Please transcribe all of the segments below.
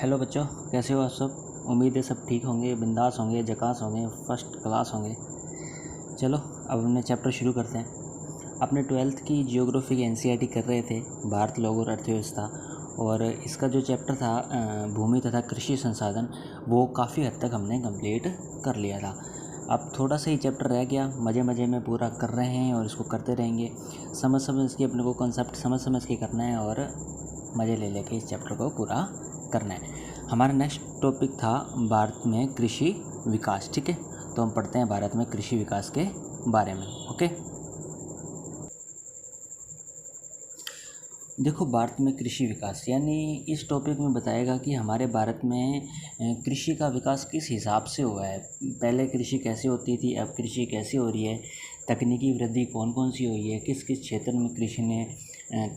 Hello बच्चों, कैसे हो आप सब। उम्मीद है सब ठीक होंगे, बिंदास होंगे, झकास होंगे, फर्स्ट क्लास होंगे। चलो अब हमने चैप्टर शुरू करते हैं। अपने 12th की जियोग्राफी की एनसीईआरटी कर रहे थे, भारत लोग और अर्थव्यवस्था। और इसका जो चैप्टर था भूमि तथा कृषि संसाधन, वो काफ़ी हद तक हमने कंप्लीट कर लिया था। अब थोड़ा सा ही चैप्टर रह गया, मज़े मज़े में पूरा कर रहे हैं और इसको करते रहेंगे। समझ के अपने को कॉन्सेप्ट समझ के करना है और मज़े ले लेके इस चैप्टर को पूरा करना है। हमारा नेक्स्ट टॉपिक था भारत में कृषि विकास। ठीक है, तो हम पढ़ते हैं भारत में कृषि विकास के बारे में। ओके, देखो भारत में कृषि विकास यानी इस टॉपिक में बताएगा कि हमारे भारत में कृषि का विकास किस हिसाब से हुआ है। पहले कृषि कैसे होती थी, अब कृषि कैसे हो रही है, तकनीकी वृद्धि कौन कौन सी हुई है, किस किस क्षेत्र में कृषि ने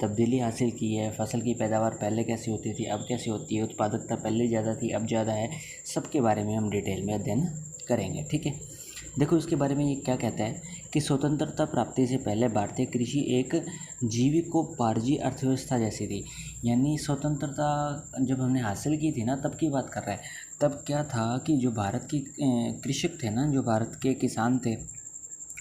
तब्दीली हासिल की है, फसल की पैदावार पहले कैसे होती थी अब कैसे होती है, उत्पादकता पहले ज़्यादा थी अब ज़्यादा है, सबके बारे में हम डिटेल में अध्ययन करेंगे। ठीक है, देखो इसके बारे में ये क्या कहता है कि स्वतंत्रता प्राप्ति से पहले भारतीय कृषि एक जीविकोपार्जी अर्थव्यवस्था जैसी थी। यानी स्वतंत्रता जब हमने हासिल की थी ना, तब की बात कर रहा है। तब क्या था कि जो भारत की कृषक थे ना, जो भारत के किसान थे,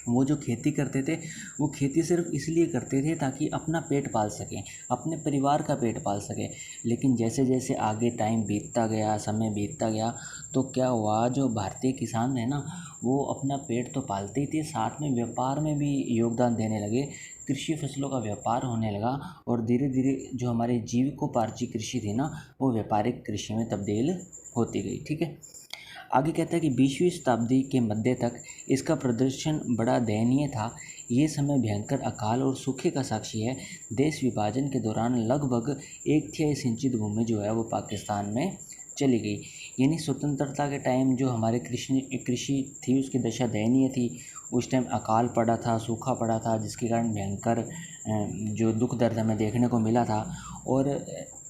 वो जो खेती करते थे वो खेती सिर्फ इसलिए करते थे ताकि अपना पेट पाल सकें, अपने परिवार का पेट पाल सकें। लेकिन जैसे जैसे आगे टाइम बीतता गया, समय बीतता गया, तो क्या हुआ, जो भारतीय किसान है ना, वो अपना पेट तो पालते ही थे, साथ में व्यापार में भी योगदान देने लगे। कृषि फसलों का व्यापार होने लगा और धीरे धीरे जो हमारी जीविकोपार्जी कृषि थी ना, वो व्यापारिक कृषि में तब्दील होती गई। ठीक है, आगे कहता है कि 20वीं शताब्दी के मध्य तक इसका प्रदर्शन बड़ा दयनीय था। ये समय भयंकर अकाल और सूखे का साक्षी है। देश विभाजन के दौरान लगभग 1/3 सिंचित भूमि जो है वो पाकिस्तान में चली गई। यानी स्वतंत्रता के टाइम जो हमारे कृषि थी उसकी दशा दयनीय थी। उस टाइम अकाल पड़ा था, सूखा पड़ा था, जिसके कारण भयंकर जो दुख दर्द हमें देखने को मिला था। और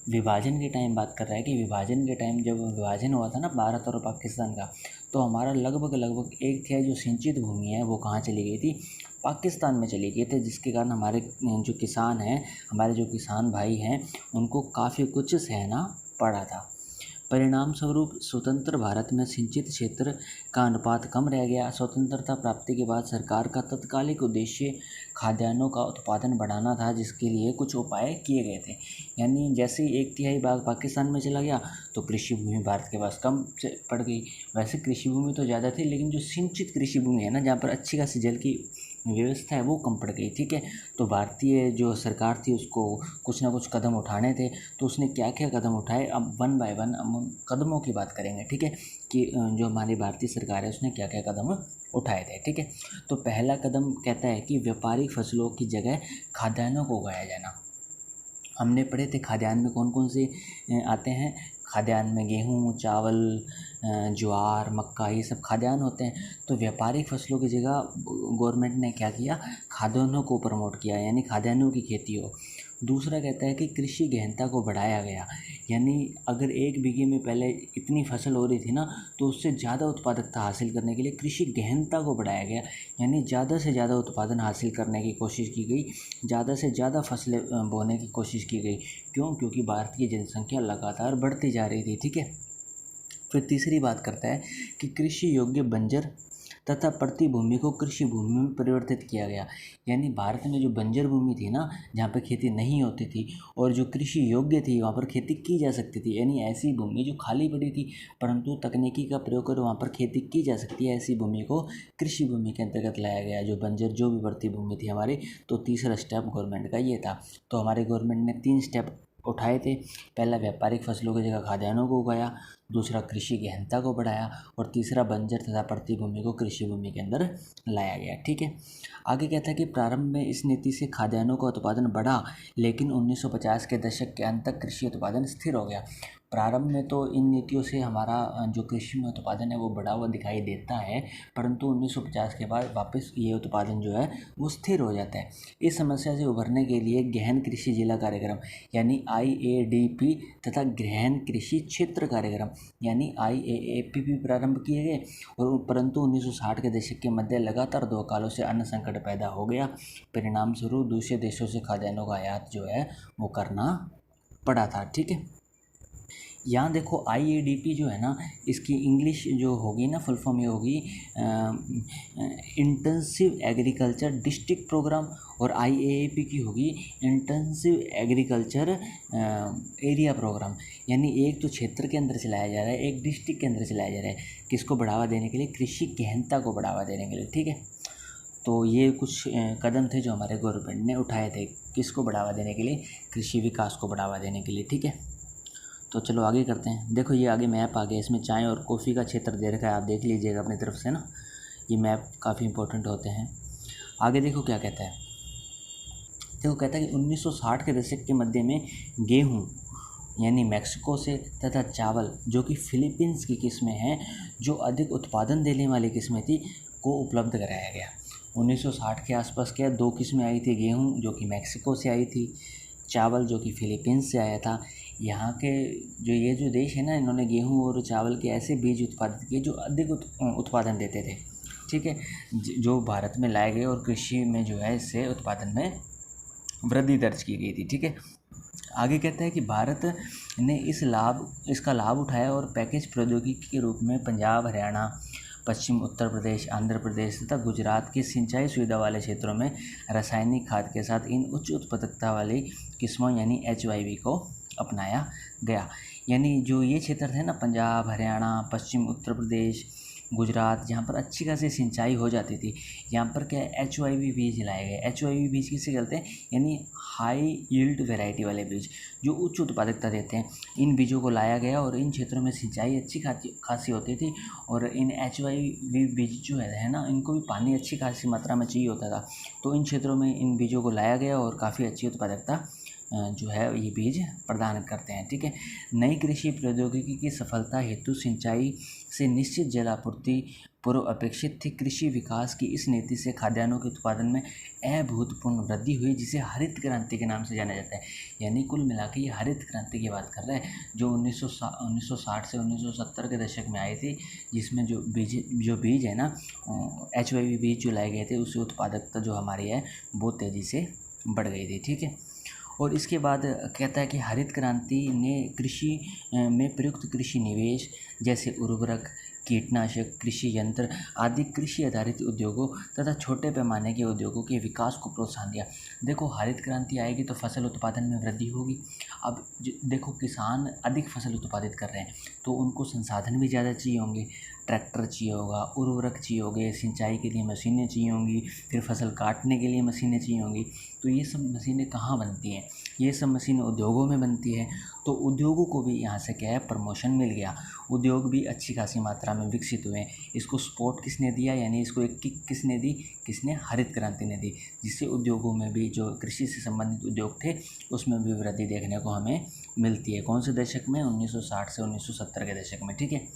विभाजन के टाइम बात कर रहा है कि विभाजन के टाइम जब विभाजन हुआ था ना भारत और पाकिस्तान का, तो हमारा लगभग 1/3 जो सिंचित भूमि है वो कहाँ चली गई थी, पाकिस्तान में चली गई थी। जिसके कारण हमारे जो किसान हैं, हमारे जो किसान भाई हैं, उनको काफ़ी कुछ सहना पड़ा था। परिणाम स्वरूप स्वतंत्र भारत में सिंचित क्षेत्र का अनुपात कम रह गया। स्वतंत्रता प्राप्ति के बाद सरकार का तत्कालिक उद्देश्य खाद्यान्नों का उत्पादन बढ़ाना था, जिसके लिए कुछ उपाय किए गए थे। यानी जैसे ही 1/3 भाग पाकिस्तान में चला गया तो कृषि भूमि भारत के पास कम पड़ गई। वैसे कृषि भूमि तो ज़्यादा थी, लेकिन जो सिंचित कृषि भूमि है ना, जहाँ पर अच्छी खासी जल की व्यवस्था है, वो कम पड़ गई। ठीक है, तो भारतीय जो सरकार थी उसको कुछ ना कुछ कदम उठाने थे। तो उसने क्या क्या कदम उठाए, अब वन बाय वन हम कदमों की बात करेंगे। ठीक है, कि जो हमारी भारतीय सरकार है उसने क्या क्या कदम उठाए थे। ठीक है, तो पहला कदम कहता है कि व्यापारिक फसलों की जगह खाद्यान्नों को उगाया जाना। हमने पढ़े थे खाद्यान्न में कौन कौन से आते हैं। खाद्यान्न में गेहूँ, चावल, ज्वार, मक्का, ये सब खाद्यान्न होते हैं। तो व्यापारिक फसलों की जगह गवर्नमेंट ने क्या किया, खाद्यान्नों को प्रमोट किया, यानी खाद्यान्नों की खेती हो। दूसरा कहता है कि कृषि गहनता को बढ़ाया गया। यानी अगर 1 बीघे में पहले इतनी फसल हो रही थी ना, तो उससे ज़्यादा उत्पादकता हासिल करने के लिए कृषि गहनता को बढ़ाया गया। यानी ज़्यादा से ज़्यादा उत्पादन हासिल करने की कोशिश की गई, ज़्यादा से ज़्यादा फसलें बोने की कोशिश की गई। क्यों? क्योंकि भारत की जनसंख्या लगातार बढ़ती जा रही थी। ठीक है, फिर तीसरी बात करता है कि कृषि योग्य बंजर तथा प्रति भूमि को कृषि भूमि में परिवर्तित किया गया। यानी भारत में जो बंजर भूमि थी ना, जहाँ पर खेती नहीं होती थी, और जो कृषि योग्य थी वहाँ पर खेती की जा सकती थी, यानी ऐसी भूमि जो खाली पड़ी थी परंतु तकनीकी का प्रयोग कर वहाँ पर खेती की जा सकती है, ऐसी भूमि को कृषि भूमि के अंतर्गत लाया गया। जो बंजर जो भी बढ़ती भूमि थी हमारी, तो तीसरा स्टेप गवर्नमेंट का ये था। तो हमारे गवर्नमेंट ने 3 स्टेप उठाए थे। पहला व्यापारिक फसलों की जगह खाद्यान्नों को उगाया, दूसरा कृषि गहनता को बढ़ाया, और तीसरा बंजर तथा प्रति भूमि को कृषि भूमि के अंदर लाया गया। ठीक है, आगे कहता है कि प्रारंभ में इस नीति से खाद्यान्नों का उत्पादन बढ़ा, लेकिन 1950 के दशक के अंत तक कृषि उत्पादन स्थिर हो गया। प्रारंभ में तो इन नीतियों से हमारा जो कृषि में उत्पादन है वो बढ़ा हुआ दिखाई देता है, परंतु 1950 के बाद वापस ये उत्पादन जो है वो स्थिर हो जाता है। इस समस्या से उभरने के लिए गहन कृषि जिला कार्यक्रम यानी IADP तथा गहन कृषि क्षेत्र कार्यक्रम यानी IAAPP प्रारंभ किए गए। और परंतु 1960 के दशक के मध्य लगातार 2 कालों से अन्न संकट पैदा हो गया। परिणाम स्वरूप दूसरे देशों से खाद्यान्नों का आयात जो है वो करना पड़ा था। ठीक है, यहाँ देखो IADP जो है ना, इसकी इंग्लिश जो होगी ना, फुल फॉर्म ये होगी इंटेंसिव एग्रीकल्चर डिस्ट्रिक्ट प्रोग्राम, और IAAP की होगी इंटेंसिव एग्रीकल्चर एरिया प्रोग्राम। यानी एक तो क्षेत्र के अंदर चलाया जा रहा है, एक डिस्ट्रिक्ट के अंदर चलाया जा रहा है, किसको बढ़ावा देने के लिए, कृषि गहनता को बढ़ावा देने के लिए, ठीक है। तो ये कुछ कदम थे जो हमारे गवर्नमेंट ने उठाए थे, किसको बढ़ावा देने के लिए, कृषि विकास को बढ़ावा देने के लिए, ठीक है। तो चलो आगे करते हैं। देखो ये आगे मैप आ गया, इसमें चाय और कॉफ़ी का क्षेत्र दे रखा है, आप देख लीजिएगा अपनी तरफ से ना, ये मैप काफ़ी इंपॉर्टेंट होते हैं। आगे देखो क्या कहता है, देखो कहता है कि 1960 के दशक के मध्य में गेहूँ यानी मैक्सिको से तथा चावल जो कि फिलीपींस की किस्में हैं, जो अधिक उत्पादन देने वाली किस्में थी, को उपलब्ध कराया गया। 1960 के आसपास क्या दो किस्में आई थी, गेहूँ जो कि मैक्सिको से आई थी, चावल जो कि फिलीपींस से आया था। यहाँ के जो ये जो देश है ना, इन्होंने गेहूँ और चावल के ऐसे बीज उत्पादित किए जो अधिक उत्पादन देते थे, ठीक है, जो भारत में लाए गए और कृषि में जो है इससे उत्पादन में वृद्धि दर्ज की गई थी, ठीक है। आगे कहता है कि भारत ने इसका लाभ उठाया और पैकेज प्रौद्योगिकी के रूप में पंजाब, हरियाणा, पश्चिम उत्तर प्रदेश, आंध्र प्रदेश तथा गुजरात के सिंचाई सुविधा वाले क्षेत्रों में रासायनिक खाद के साथ इन उच्च उत्पादकता वाली किस्मों यानी HYV को अपनाया गया। यानी जो ये क्षेत्र थे ना, पंजाब, हरियाणा, पश्चिम उत्तर प्रदेश, गुजरात, जहाँ पर अच्छी खासी सिंचाई हो जाती थी, यहाँ पर क्या HYV बीज लाए गए। HYV बीज किसे कहते हैं, यानी हाई यील्ड वैरायटी वाले बीज जो उच्च उत्पादकता देते हैं। इन बीजों को लाया गया और इन क्षेत्रों में सिंचाई अच्छी खासी होती थी, और इन HYV बीज जो है ना, इनको भी पानी अच्छी खासी मात्रा में चाहिए होता था। तो इन क्षेत्रों में इन बीजों को लाया गया और काफ़ी अच्छी उत्पादकता जो है ये बीज प्रदान करते हैं, ठीक है। नई कृषि प्रौद्योगिकी की सफलता हेतु सिंचाई से निश्चित जल आपूर्ति पूर्व अपेक्षित थी। कृषि विकास की इस नीति से खाद्यान्नों के उत्पादन में अभूतपूर्व वृद्धि हुई, जिसे हरित क्रांति के नाम से जाना जाता है। यानी कुल मिला के ये हरित क्रांति की बात कर रहा है, जो 1960 से 1970 के दशक में आई थी, जिसमें जो बीज है ना, HYV बीज जो लाए गए थे, उसकी उत्पादकता जो हमारी है वो तेज़ी से बढ़ गई थी, ठीक है। और इसके बाद कहता है कि हरित क्रांति ने कृषि में प्रयुक्त कृषि निवेश जैसे उर्वरक, कीटनाशक, कृषि यंत्र आदि कृषि आधारित उद्योगों तथा छोटे पैमाने के उद्योगों के विकास को प्रोत्साहन दिया। देखो हरित क्रांति आएगी तो फसल उत्पादन में वृद्धि होगी। अब देखो किसान अधिक फसल उत्पादित कर रहे हैं, तो उनको संसाधन भी ज़्यादा चाहिए होंगे, ट्रैक्टर चाहिए होगा, उर्वरक चाहिए होंगे, सिंचाई के लिए मशीनें चाहिए होंगी, फिर फसल काटने के लिए मशीनें चाहिए होंगी। तो ये सब मशीनें कहाँ बनती हैं, ये सब मशीनें उद्योगों में बनती है। तो उद्योगों को भी यहाँ से क्या है, प्रमोशन मिल गया, उद्योग भी अच्छी खासी मात्रा में विकसित हुए। इसको सपोर्ट किसने दिया, यानी इसको एक किक किसने दी, किसने, हरित क्रांति ने दी, जिससे उद्योगों में भी जो कृषि से संबंधित उद्योग थे उसमें भी वृद्धि देखने को हमें मिलती है। कौन से दशक में, 1960 से 1970 के दशक में, ठीक है।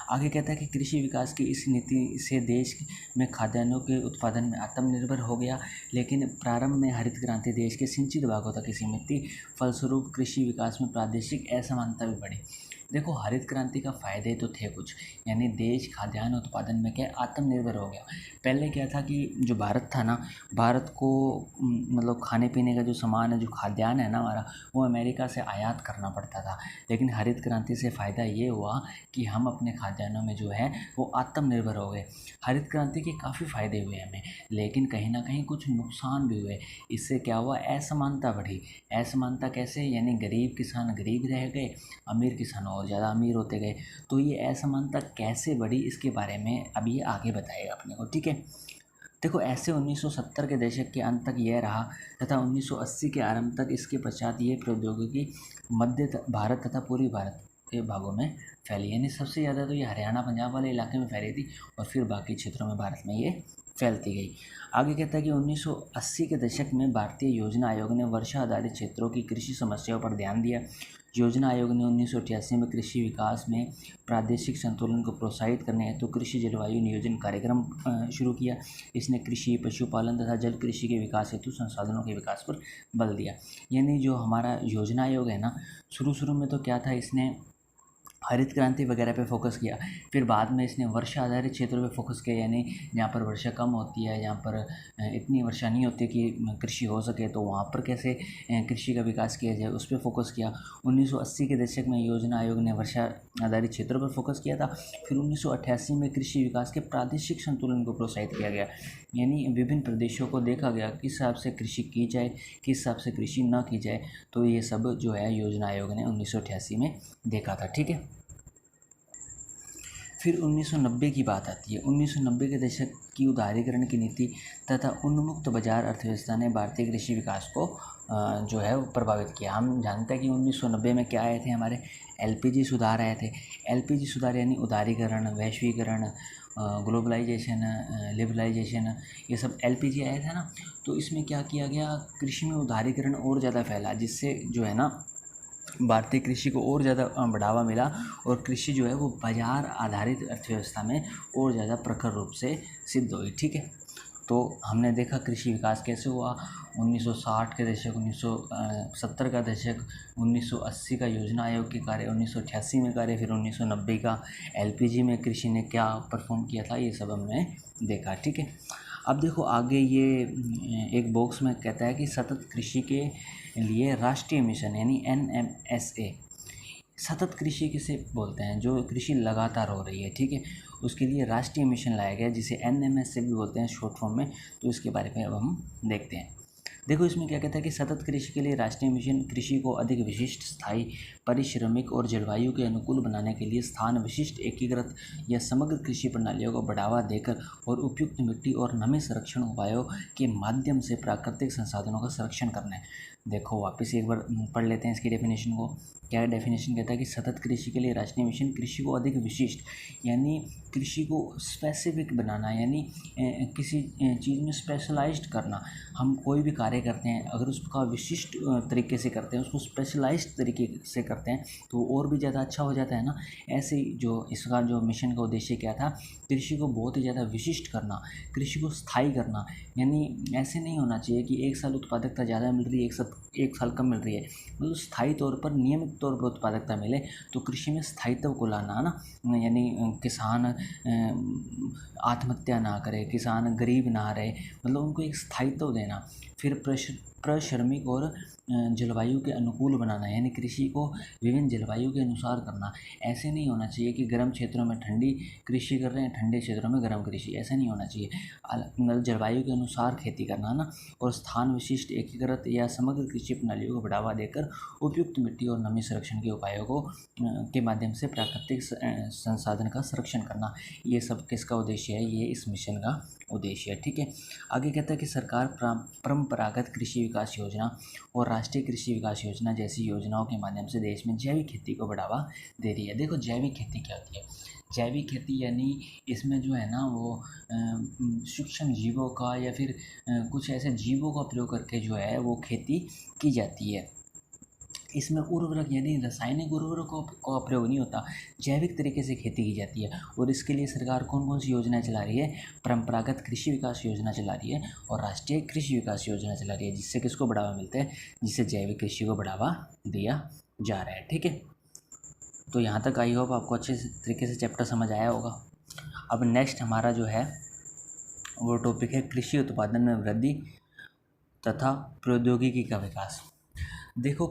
आगे कहता है कि कृषि विकास की इस नीति से देश में खाद्यान्नों के उत्पादन में आत्मनिर्भर हो गया, लेकिन प्रारंभ में हरित क्रांति देश के सिंचित भागों तक ही सीमित थी। फलस्वरूप कृषि विकास में प्रादेशिक असमानता भी बढ़ी। देखो हरित क्रांति का फ़ायदे तो थे कुछ, यानी देश खाद्यान्न उत्पादन में क्या आत्मनिर्भर हो गया। पहले क्या था कि जो भारत था ना, भारत को मतलब खाने पीने का जो सामान है, जो खाद्यान्न है ना हमारा, वो अमेरिका से आयात करना पड़ता था। लेकिन हरित क्रांति से फ़ायदा ये हुआ कि हम अपने खाद्यान्नों में जो है वो आत्मनिर्भर हो गए। हरित क्रांति के काफ़ी फ़ायदे हुए हमें, लेकिन कहीं ना कहीं कुछ नुकसान भी हुए। इससे क्या हुआ, असमानता बढ़ी। असमानता कैसे, यानी गरीब किसान गरीब रह गए, अमीर किसान और ज़्यादा अमीर होते गए। तो ये असमानता कैसे बढ़ी, इसके बारे में अब ये आगे बताएगा अपने को, ठीक है। देखो ऐसे 1970 के दशक के अंत तक यह रहा तथा 1980 के आरंभ तक इसके पश्चात ये प्रौद्योगिकी मध्य भारत तथा पूर्वी भारत के भागों में फैली। यानी सबसे ज़्यादा तो ये हरियाणा पंजाब वाले इलाके में फैली थी, और फिर बाकी क्षेत्रों में भारत में ये फैलती गई। आगे कहता है कि 1980 के दशक में भारतीय योजना आयोग ने वर्षा आधारित क्षेत्रों की कृषि समस्याओं पर ध्यान दिया। योजना आयोग ने 1988 में कृषि विकास में प्रादेशिक संतुलन को प्रोत्साहित करने हेतु कृषि जलवायु नियोजन कार्यक्रम शुरू किया। इसने कृषि, पशुपालन तथा जल कृषि के विकास हेतु संसाधनों के विकास पर बल दिया। यानी जो हमारा योजना आयोग है ना, शुरू में तो क्या था, इसने हरित क्रांति वगैरह पे फोकस किया। फिर बाद में इसने वर्षा आधारित क्षेत्रों पे फोकस किया, यानी जहाँ पर वर्षा कम होती है, जहाँ पर इतनी वर्षा नहीं होती कि कृषि हो सके, तो वहाँ पर कैसे कृषि का विकास किया जाए, उस पर फोकस किया। 1980 के दशक में योजना आयोग ने वर्षा आधारित क्षेत्रों पर फोकस किया था। फिर 1988 में कृषि विकास के प्रादेशिक संतुलन को प्रोत्साहित किया गया, यानी विभिन्न प्रदेशों को देखा गया किस हिसाब से कृषि की जाए, किस हिसाब से कृषि न की जाए। तो ये सब जो है योजना आयोग ने 1988 में देखा था। ठीक है। फिर 1990 की बात आती है। 1990 के दशक की उदारीकरण की नीति तथा उन्मुक्त बाजार अर्थव्यवस्था ने भारतीय कृषि विकास को जो है प्रभावित किया। हम जानते हैं कि 1990 में क्या आए थे, हमारे एलपीजी सुधार आए थे। एलपीजी सुधार यानी उदारीकरण, वैश्वीकरण, ग्लोबलाइजेशन, लिबरलाइजेशन, ये सब एलपीजी आया था ना। तो इसमें क्या किया गया, कृषि में उदारीकरण और ज़्यादा फैला, जिससे जो है ना भारतीय कृषि को और ज़्यादा बढ़ावा मिला और कृषि जो है वो बाजार आधारित अर्थव्यवस्था में और ज़्यादा प्रखर रूप से सिद्ध हुई। ठीक है। तो हमने देखा कृषि विकास कैसे हुआ। 1960 के दशक, 1970 का दशक, 1980 का योजना आयोग के कार्य, 1988 में कार्य, फिर 1990 का एलपीजी में कृषि ने क्या परफॉर्म किया था, ये सब हमने देखा। ठीक है। अब देखो आगे ये एक बॉक्स में कहता है कि सतत कृषि के लिए राष्ट्रीय मिशन यानी NMSA। सतत कृषि किसे बोलते हैं, जो कृषि लगातार हो रही है। ठीक है। उसके लिए राष्ट्रीय मिशन लाया गया, जिसे NMSA भी बोलते हैं शॉर्ट फॉर्म में। तो इसके बारे में अब हम देखते हैं। देखो इसमें क्या कहता है कि सतत कृषि के लिए राष्ट्रीय मिशन कृषि को अधिक विशिष्ट, स्थायी, परिश्रमिक और जलवायु के अनुकूल बनाने के लिए स्थान विशिष्ट, एकीकृत या समग्र कृषि प्रणालियों को बढ़ावा देकर और उपयुक्त मिट्टी और नमी संरक्षण उपायों के माध्यम से प्राकृतिक संसाधनों का संरक्षण करना है। देखो वापस एक बार पढ़ लेते हैं इसकी डेफिनेशन को। क्या डेफिनेशन कहता है कि सतत कृषि के लिए राष्ट्रीय मिशन कृषि को अधिक विशिष्ट, यानी कृषि को स्पेसिफिक बनाना, यानी किसी चीज़ में स्पेशलाइज्ड करना। हम कोई भी कार्य करते हैं, अगर उसका विशिष्ट तरीके से करते हैं, उसको स्पेशलाइज्ड तरीके से करते हैं, तो और भी ज़्यादा अच्छा हो जाता है ना। ऐसे ही जो इसका जो मिशन का उद्देश्य क्या था, कृषि को बहुत ही ज़्यादा विशिष्ट करना, कृषि को स्थायी करना। यानी ऐसे नहीं होना चाहिए कि एक साल उत्पादकता ज़्यादा मिल रही है, एक साल कम मिल रही है। मतलब स्थायी तौर पर, नियमित तौर पर उत्पादकता मिले, तो कृषि में स्थायित्व को लाना ना, यानी किसान आत्महत्या ना करे, किसान गरीब ना रहे, मतलब उनको एक स्थायित्व देना। फिर प्रश्रमिक और जलवायु के अनुकूल बनाना, यानी कृषि को विभिन्न जलवायु के अनुसार करना। ऐसे नहीं होना चाहिए कि गर्म क्षेत्रों में ठंडी कृषि कर रहे हैं, ठंडे क्षेत्रों में गर्म कृषि, ऐसा नहीं होना चाहिए। मतलब जलवायु के अनुसार खेती करना ना। और स्थान विशिष्ट, एकीकृत या समग्र कृषि प्रणालियों को बढ़ावा देकर उपयुक्त मिट्टी और नमी संरक्षण के उपायों को के माध्यम से प्राकृतिक संसाधन का संरक्षण करना। ये सब किसका उद्देश्य है, ये इस मिशन का उद्देश्य है। ठीक है। आगे कहता है कि सरकार परंपरागत कृषि विकास योजना और राष्ट्रीय कृषि विकास योजना जैसी योजनाओं के माध्यम से देश में जैविक खेती को बढ़ावा दे रही है। देखो जैविक खेती क्या होती है। जैविक खेती यानी इसमें जो है ना वो सूक्ष्म जीवों का या फिर कुछ ऐसे जीवों का प्रयोग करके जो है वो खेती की जाती है। इसमें उर्वरक यानी रासायनिक उर्वरकों का प्रयोग नहीं होता, जैविक तरीके से खेती की जाती है। और इसके लिए सरकार कौन कौन सी योजनाएं चला रही है, परंपरागत कृषि विकास योजना चला रही है और राष्ट्रीय कृषि विकास योजना चला रही है, जिससे किसको बढ़ावा मिलता है, जिससे जैविक कृषि को बढ़ावा दिया जा रहा है। ठीक है। तो यहाँ तक आई होप आपको अच्छे तरीके से चैप्टर समझ आया होगा। अब नेक्स्ट हमारा जो है वो टॉपिक है कृषि उत्पादन में वृद्धि तथा प्रौद्योगिकी का विकास। देखो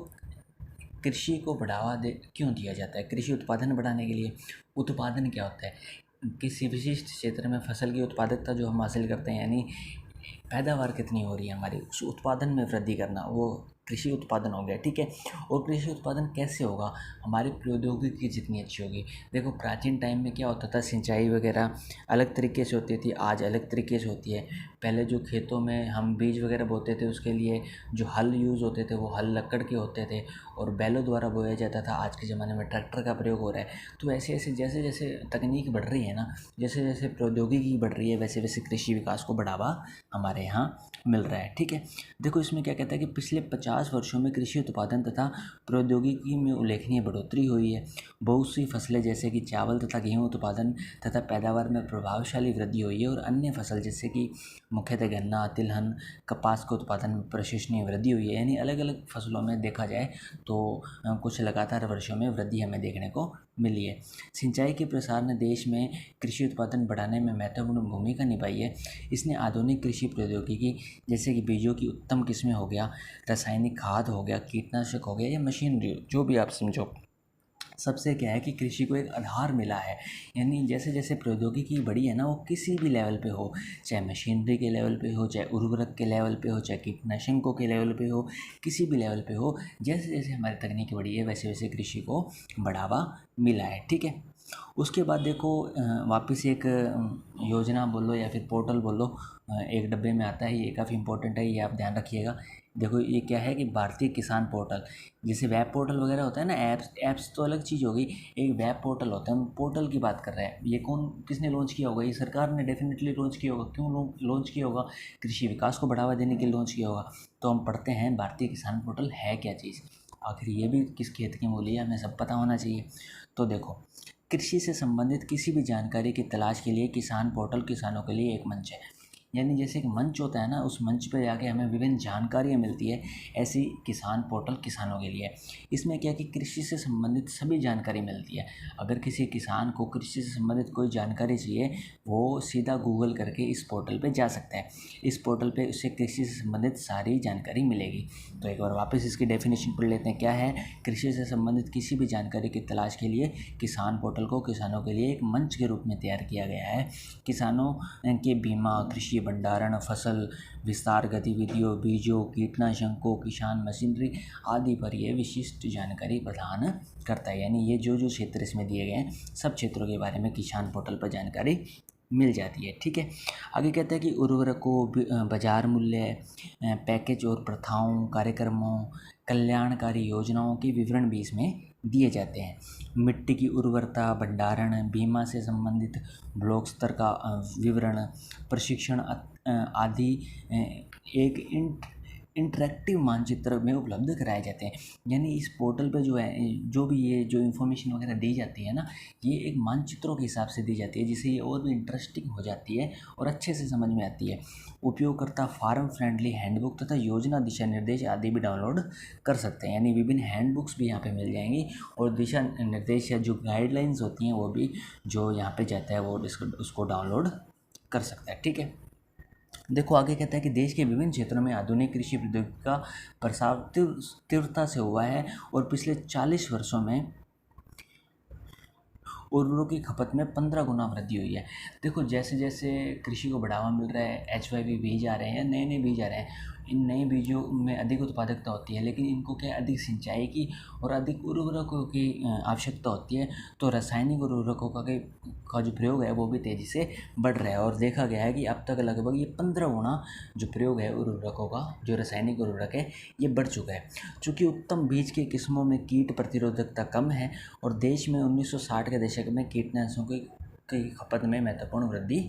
कृषि को बढ़ावा दे क्यों दिया जाता है, कृषि उत्पादन बढ़ाने के लिए। उत्पादन क्या होता है, किसी विशिष्ट क्षेत्र में फसल की उत्पादकता जो हम हासिल करते हैं, यानी पैदावार कितनी हो रही है हमारी, उस उत्पादन में वृद्धि करना, वो कृषि उत्पादन हो गया। ठीक है। और कृषि उत्पादन कैसे होगा, हमारी प्रौद्योगिकी जितनी अच्छी होगी। देखो प्राचीन टाइम में क्या होता था, सिंचाई वगैरह अलग तरीके से होती थी, आज अलग तरीके से होती है। पहले जो खेतों में हम बीज वगैरह बोते थे, उसके लिए जो हल यूज़ होते थे वो हल लकड़ के होते थे और बैलों द्वारा बोया जाता था। आज के ज़माने में ट्रैक्टर का प्रयोग हो रहा है। तो ऐसे ऐसे जैसे जैसे तकनीक बढ़ रही है ना, जैसे जैसे प्रौद्योगिकी बढ़ रही है, वैसे वैसे कृषि विकास को बढ़ावा हमारे यहाँ मिल रहा है। ठीक है। देखो इसमें क्या कहता है कि पिछले 50 वर्षों में कृषि उत्पादन तथा प्रौद्योगिकी में उल्लेखनीय बढ़ोतरी हुई है। बहुत सी फसलें जैसे कि चावल तथा गेहूं उत्पादन तथा पैदावार में प्रभावशाली वृद्धि हुई है और अन्य फसल जैसे कि मुख्यतः गन्ना, तिलहन, कपास के उत्पादन में प्रशंसनीय वृद्धि हुई है। यानी अलग अलग फसलों में देखा जाए तो कुछ लगातार वर्षों में वृद्धि हमें देखने को मिली है। सिंचाई के प्रसार ने देश में कृषि उत्पादन बढ़ाने में महत्वपूर्ण भूमिका निभाई है। इसने आधुनिक कृषि प्रौद्योगिकी जैसे कि बीजों की उत्तम किस्में हो गया, रासायनिक खाद हो गया, कीटनाशक हो गया या मशीनरी, जो भी आप समझो, सबसे क्या है कि कृषि को एक आधार मिला है। यानी जैसे जैसे प्रौद्योगिकी बढ़ी है ना, वो किसी भी लेवल पे हो, चाहे मशीनरी के लेवल पे हो, चाहे उर्वरक के लेवल पे हो, चाहे कीटनाशकों के लेवल पे हो, किसी भी लेवल पे हो, जैसे जैसे हमारी तकनीकी बढ़ी है वैसे वैसे कृषि को बढ़ावा मिला है। ठीक है। उसके बाद देखो वापस एक योजना बोलो या फिर पोर्टल बोलो, एक डब्बे में आता है, ये काफ़ी इंपॉर्टेंट है, ये आप ध्यान रखिएगा। देखो ये क्या है कि भारतीय किसान पोर्टल, जैसे वेब पोर्टल वगैरह होता है ना, ऐप्स तो अलग चीज़ होगी, एक वेब पोर्टल होता है, हम पोर्टल की बात कर रहे हैं। ये किसने लॉन्च किया होगा? ये सरकार ने डेफिनेटली लॉन्च किया होगा। क्यों लॉन्च किया होगा? कृषि विकास को बढ़ावा देने के लिए लॉन्च किया होगा। तो हम पढ़ते हैं भारतीय किसान पोर्टल है क्या चीज़, आखिर ये भी किस खेत की मूली है, हमें सब पता होना चाहिए। तो देखो, कृषि से संबंधित किसी भी जानकारी की तलाश के लिए किसान पोर्टल किसानों के लिए एक मंच है। यानी जैसे एक मंच होता है ना, उस मंच पर जाके हमें विभिन्न जानकारियाँ मिलती है, ऐसी किसान पोर्टल किसानों के लिए। इसमें क्या है कि कृषि से संबंधित सभी जानकारी मिलती है। अगर किसी किसान को कृषि से संबंधित कोई जानकारी चाहिए, वो सीधा गूगल करके इस पोर्टल पे जा सकता है। इस पोर्टल पे उसे कृषि से संबंधित सारी जानकारी मिलेगी। तो एक बार वापस इसकी डेफिनेशन पढ़ लेते हैं। क्या है? कृषि से संबंधित किसी भी जानकारी की तलाश के लिए किसान पोर्टल को किसानों के लिए एक मंच के रूप में तैयार किया गया है। किसानों के बीमा, कृषि भंडारण, फसल विस्तार गतिविधियों, बीजों, कीटनाशकों, किसान मशीनरी आदि पर यह विशिष्ट जानकारी प्रदान करता है। यानी ये जो जो क्षेत्र इसमें दिए गए हैं, सब क्षेत्रों के बारे में किसान पोर्टल पर जानकारी मिल जाती है। ठीक है। आगे कहते हैं कि उर्वरकों, बाजार मूल्य, पैकेज और प्रथाओं, कार्यक्रमों, कल्याणकारी योजनाओं के विवरण भी इसमें दिए जाते हैं। मिट्टी की उर्वरता, भंडारण, बीमा से संबंधित ब्लॉक स्तर का विवरण, प्रशिक्षण आदि एक इंटरेक्टिव मानचित्र में उपलब्ध कराए जाते हैं। यानी इस पोर्टल पे जो है, जो भी ये जो इन्फॉर्मेशन वगैरह दी जाती है ना, ये एक मानचित्रों के हिसाब से दी जाती है, जिससे ये और भी इंटरेस्टिंग हो जाती है और अच्छे से समझ में आती है। उपयोगकर्ता फार्म फ्रेंडली हैंडबुक तथा योजना दिशा निर्देश आदि भी डाउनलोड कर सकते हैं। यानी विभिन्न हैंडबुक्स भी यहाँ पे मिल जाएंगी और दिशा निर्देश या जो गाइडलाइंस होती हैं वो भी जो यहाँ पे जाता है वो उसको डाउनलोड कर सकता है। ठीक है। देखो आगे कहता है कि देश के विभिन्न क्षेत्रों में आधुनिक कृषि प्रौद्योगिकी का प्रसार तीव्रता से हुआ है और पिछले 40 वर्षों में उर्वरकों की खपत में 15 गुना वृद्धि हुई है। देखो जैसे जैसे कृषि को बढ़ावा मिल रहा है, HYV बीज आ रहे हैं, नए नए बीज आ रहे हैं, इन नए बीजों में अधिक उत्पादकता होती है, लेकिन इनको क्या अधिक सिंचाई की और अधिक उर्वरकों की आवश्यकता होती है। तो रासायनिक उर्वरकों का जो प्रयोग है वो भी तेज़ी से बढ़ रहा है और देखा गया है कि अब तक लगभग ये 15 गुना जो प्रयोग है उर्वरकों का, जो रासायनिक उर्वरक है, ये बढ़ चुका है। चूँकि उत्तम बीज की किस्मों में कीट प्रतिरोधकता कम है और देश में 1960 के दशक में कीटनाशकों की खपत में महत्वपूर्ण वृद्धि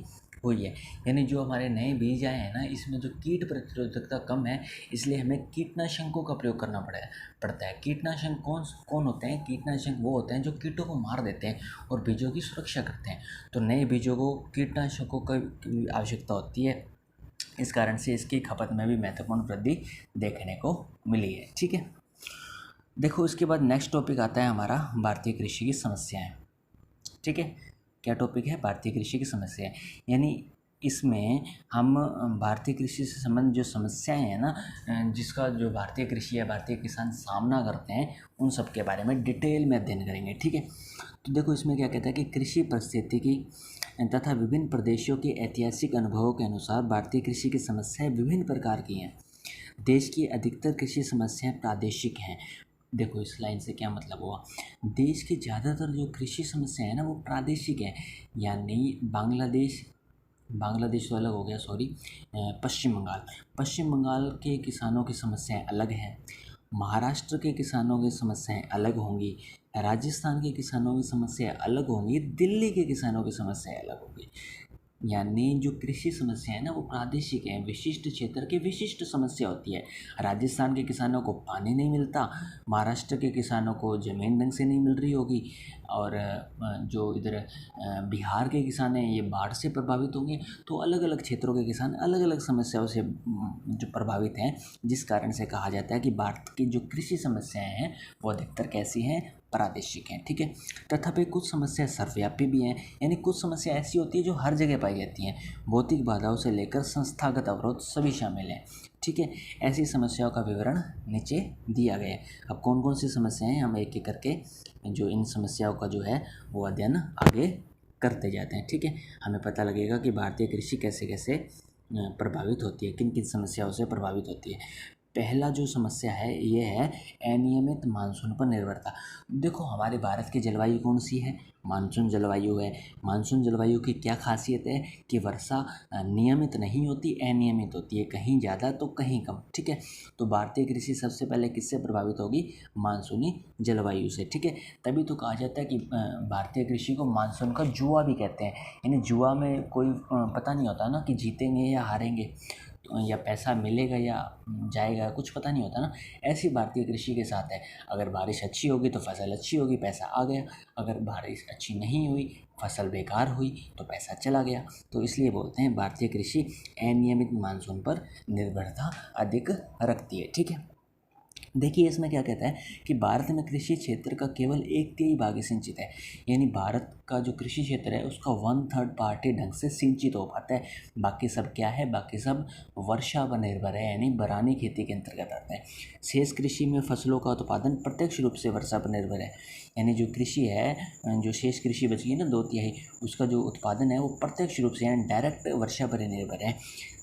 हुई है। यानी जो हमारे नए बीज आए हैं ना, इसमें जो कीट प्रतिरोधकता कम है, इसलिए हमें कीटनाशकों का प्रयोग करना पड़ता है। कीटनाशक कौन कौन होते हैं? कीटनाशक वो होते हैं जो कीटों को मार देते हैं और बीजों की सुरक्षा करते हैं। तो नए बीजों को कीटनाशकों की आवश्यकता होती है, इस कारण से इसकी खपत में भी महत्वपूर्ण वृद्धि देखने को मिली है। ठीक है। देखो इसके बाद नेक्स्ट टॉपिक आता है हमारा भारतीय कृषि की समस्याएं। ठीक है। क्या टॉपिक है? भारतीय कृषि की समस्याएं। यानी इसमें हम भारतीय कृषि से संबंधित जो समस्याएं हैं ना, जिसका जो भारतीय कृषि है, भारतीय किसान सामना करते हैं, उन सब के बारे में डिटेल में अध्ययन करेंगे। ठीक है। तो देखो इसमें क्या कहता है कि कृषि परिस्थितिकी तथा विभिन्न प्रदेशों के ऐतिहासिक अनुभवों के अनुसार भारतीय कृषि की समस्याएं विभिन्न प्रकार की हैं। देश की अधिकतर कृषि समस्याएं प्रादेशिक हैं। देखो इस लाइन से क्या मतलब हुआ? देश की ज़्यादातर जो कृषि समस्या है ना, वो प्रादेशिक है। यानी बांग्लादेश तो अलग हो गया, सॉरी, पश्चिम बंगाल के किसानों की समस्याएं अलग हैं, महाराष्ट्र के किसानों की समस्याएं अलग होंगी, राजस्थान के किसानों की समस्याएं अलग होंगी, दिल्ली के किसानों की समस्याएं अलग होंगी। यानी जो कृषि समस्या है ना वो प्रादेशिक है, विशिष्ट क्षेत्र की विशिष्ट समस्या होती है। राजस्थान के किसानों को पानी नहीं मिलता, महाराष्ट्र के किसानों को ज़मीन ढंग से नहीं मिल रही होगी, और जो इधर बिहार के किसान हैं ये बाढ़ से प्रभावित होंगे। तो अलग अलग क्षेत्रों के किसान अलग अलग समस्याओं से जो प्रभावित हैं, जिस कारण से कहा जाता है कि भारत की जो कृषि समस्याएं हैं वो अधिकतर कैसी हैं, प्रादेशिक हैं। ठीक है, तथापि कुछ समस्याएं सर्वव्यापी भी हैं, यानी कुछ समस्या ऐसी होती है जो हर जगह पाई जाती हैं। भौतिक बाधाओं से लेकर संस्थागत अवरोध सभी शामिल हैं। ठीक है, ऐसी समस्याओं का विवरण नीचे दिया गया है। अब कौन कौन सी समस्याएं हैं, हम एक एक करके जो इन समस्याओं का जो है वो अध्ययन आगे करते जाते हैं। ठीक है, हमें पता लगेगा कि भारतीय कृषि कैसे कैसे प्रभावित होती है, किन किन समस्याओं से प्रभावित होती है। पहला जो समस्या है ये है अनियमित मानसून पर निर्भरता। देखो हमारे भारत की जलवायु कौन सी है, मानसून जलवायु है। मानसून जलवायु की क्या खासियत है कि वर्षा नियमित नहीं होती, अनियमित होती है, कहीं ज़्यादा तो कहीं कम। ठीक है, तो भारतीय कृषि सबसे पहले किससे प्रभावित होगी, मानसूनी जलवायु से। ठीक है, तभी तो कहा जाता है कि भारतीय कृषि को मानसून का जुआ भी कहते हैं। यानी जुआ में कोई पता नहीं होता ना कि जीतेंगे या हारेंगे, या पैसा मिलेगा या जाएगा, कुछ पता नहीं होता ना। ऐसी भारतीय कृषि के साथ है, अगर बारिश अच्छी होगी तो फसल अच्छी होगी, पैसा आ गया, अगर बारिश अच्छी नहीं हुई, फसल बेकार हुई तो पैसा चला गया। तो इसलिए बोलते हैं भारतीय कृषि अनियमित मानसून पर निर्भरता अधिक रखती है। ठीक है, देखिए इसमें क्या कहता है कि भारत में कृषि क्षेत्र का केवल 1/3 भाग ही सिंचित है। यानी भारत का जो कृषि क्षेत्र है उसका 1/3 पार्ट ही ढंग से सिंचित हो पाता है। बाकी सब क्या है, बाकी सब वर्षा पर निर्भर है, यानी बरानी खेती के अंतर्गत आता है। शेष कृषि में फसलों का उत्पादन प्रत्यक्ष रूप से वर्षा पर निर्भर है। यानी जो कृषि है, जो शेष कृषि बची है ना 2/3, उसका जो उत्पादन है वो प्रत्यक्ष रूप से यानी डायरेक्ट वर्षा पर ही निर्भर है।